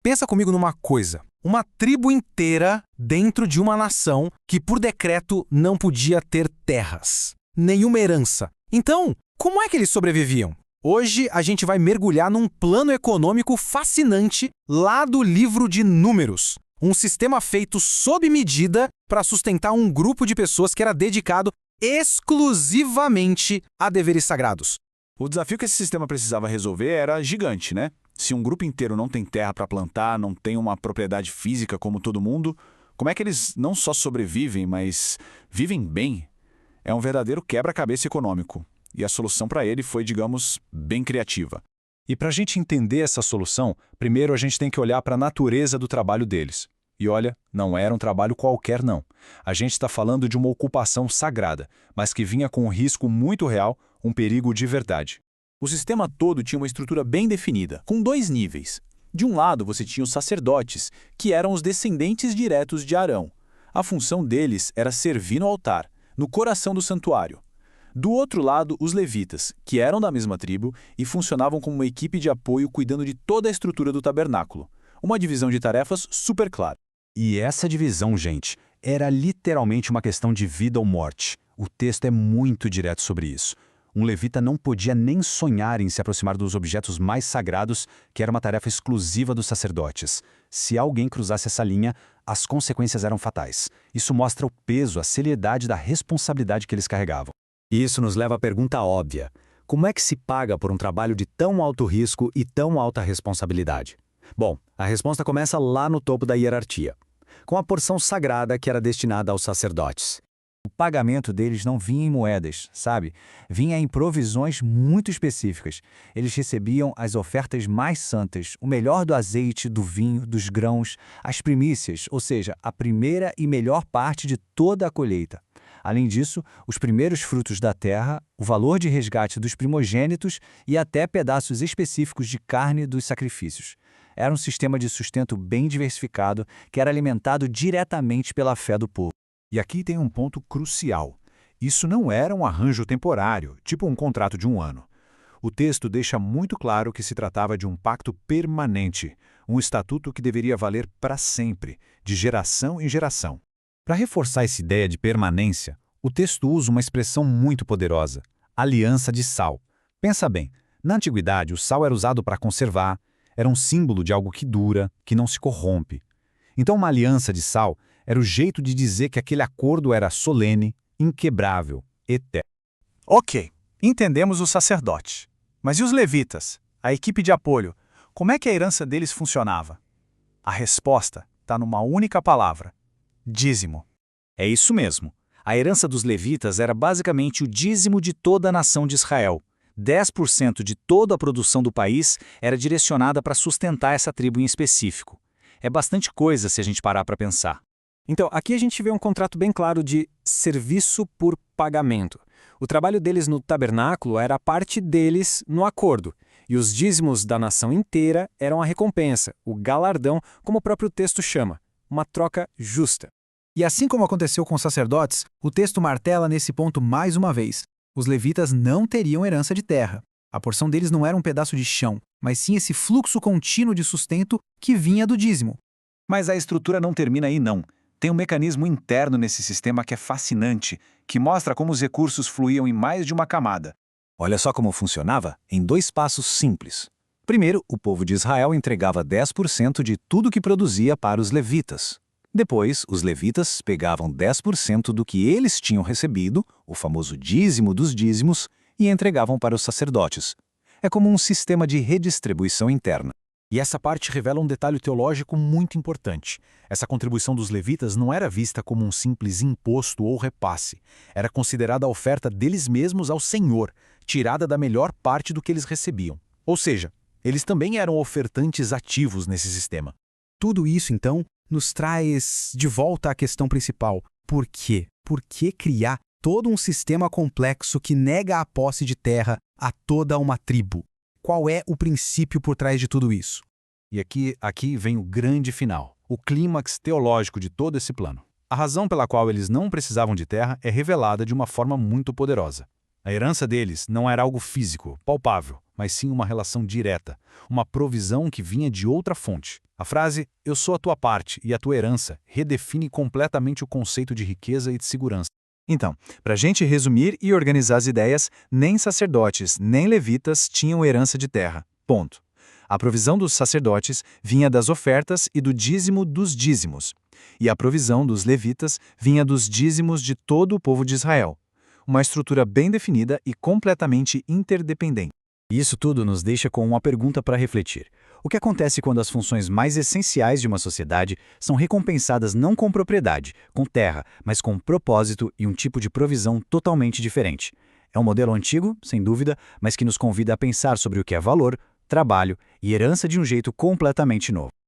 Pensa comigo numa coisa. Uma tribo inteira dentro de uma nação que, por decreto, não podia ter terras, nenhuma herança. Então, como é que eles sobreviviam? Hoje a gente vai mergulhar num plano econômico fascinante lá do livro de Números. Um sistema feito sob medida para sustentar um grupo de pessoas que era dedicado exclusivamente a deveres sagrados. O desafio que esse sistema precisava resolver era gigante, né? Se um grupo inteiro não tem terra para plantar, não tem uma propriedade física como todo mundo, como é que eles não só sobrevivem, mas vivem bem? É um verdadeiro quebra-cabeça econômico. E a solução para ele foi, digamos, bem criativa. E para a gente entender essa solução, primeiro a gente tem que olhar para a natureza do trabalho deles. E olha, não era um trabalho qualquer não. A gente está falando de uma ocupação sagrada, mas que vinha com um risco muito real, um perigo de verdade. O sistema todo tinha uma estrutura bem definida, com 2 níveis. De um lado você tinha os sacerdotes, que eram os descendentes diretos de Arão. A função deles era servir no altar, no coração do santuário. Do outro lado, os levitas, que eram da mesma tribo e funcionavam como uma equipe de apoio cuidando de toda a estrutura do tabernáculo. Uma divisão de tarefas super clara. E essa divisão, gente, era literalmente uma questão de vida ou morte. O texto é muito direto sobre isso. Um levita não podia nem sonhar em se aproximar dos objetos mais sagrados, que era uma tarefa exclusiva dos sacerdotes. Se alguém cruzasse essa linha, as consequências eram fatais. Isso mostra o peso, a seriedade da responsabilidade que eles carregavam. E isso nos leva à pergunta óbvia. Como é que se paga por um trabalho de tão alto risco e tão alta responsabilidade? Bom, a resposta começa lá no topo da hierarquia, com a porção sagrada que era destinada aos sacerdotes. O pagamento deles não vinha em moedas, sabe? Vinha em provisões muito específicas. Eles recebiam as ofertas mais santas, o melhor do azeite, do vinho, dos grãos, as primícias, ou seja, a primeira e melhor parte de toda a colheita. Além disso, os primeiros frutos da terra, o valor de resgate dos primogênitos e até pedaços específicos de carne dos sacrifícios. Era um sistema de sustento bem diversificado que era alimentado diretamente pela fé do povo. E aqui tem um ponto crucial. Isso não era um arranjo temporário, tipo um contrato de 1 ano. O texto deixa muito claro que se tratava de um pacto permanente, um estatuto que deveria valer para sempre, de geração em geração. Para reforçar essa ideia de permanência, o texto usa uma expressão muito poderosa, aliança de sal. Pensa bem, na antiguidade o sal era usado para conservar, era um símbolo de algo que dura, que não se corrompe. Então uma aliança de sal era o jeito de dizer que aquele acordo era solene, inquebrável, eterno. Ok, entendemos os sacerdotes. Mas e os levitas, a equipe de apoio? Como é que a herança deles funcionava? A resposta está numa única palavra: dízimo. É isso mesmo. A herança dos levitas era basicamente o dízimo de toda a nação de Israel. 10% de toda a produção do país era direcionada para sustentar essa tribo em específico. É bastante coisa se a gente parar para pensar. Então, aqui a gente vê um contrato bem claro de serviço por pagamento. O trabalho deles no tabernáculo era a parte deles no acordo, e os dízimos da nação inteira eram a recompensa, o galardão, como o próprio texto chama, uma troca justa. E assim como aconteceu com os sacerdotes, o texto martela nesse ponto mais uma vez. Os levitas não teriam herança de terra. A porção deles não era um pedaço de chão, mas sim esse fluxo contínuo de sustento que vinha do dízimo. Mas a estrutura não termina aí, não. Tem um mecanismo interno nesse sistema que é fascinante, que mostra como os recursos fluíam em mais de uma camada. Olha só como funcionava em 2 passos simples. Primeiro, o povo de Israel entregava 10% de tudo que produzia para os levitas. Depois, os levitas pegavam 10% do que eles tinham recebido, o famoso dízimo dos dízimos, e entregavam para os sacerdotes. É como um sistema de redistribuição interna. E essa parte revela um detalhe teológico muito importante. Essa contribuição dos levitas não era vista como um simples imposto ou repasse. Era considerada a oferta deles mesmos ao Senhor, tirada da melhor parte do que eles recebiam. Ou seja, eles também eram ofertantes ativos nesse sistema. Tudo isso, então, nos traz de volta à questão principal. Por quê? Por que criar todo um sistema complexo que nega a posse de terra a toda uma tribo? Qual é o princípio por trás de tudo isso? E aqui vem o grande final, o clímax teológico de todo esse plano. A razão pela qual eles não precisavam de terra é revelada de uma forma muito poderosa. A herança deles não era algo físico, palpável, mas sim uma relação direta, uma provisão que vinha de outra fonte. A frase "eu sou a tua parte e a tua herança" redefine completamente o conceito de riqueza e de segurança. Então, para a gente resumir e organizar as ideias, nem sacerdotes nem levitas tinham herança de terra. Ponto. A provisão dos sacerdotes vinha das ofertas e do dízimo dos dízimos. E a provisão dos levitas vinha dos dízimos de todo o povo de Israel. Uma estrutura bem definida e completamente interdependente. Isso tudo nos deixa com uma pergunta para refletir. O que acontece quando as funções mais essenciais de uma sociedade são recompensadas não com propriedade, com terra, mas com propósito e um tipo de provisão totalmente diferente? É um modelo antigo, sem dúvida, mas que nos convida a pensar sobre o que é valor, trabalho e herança de um jeito completamente novo.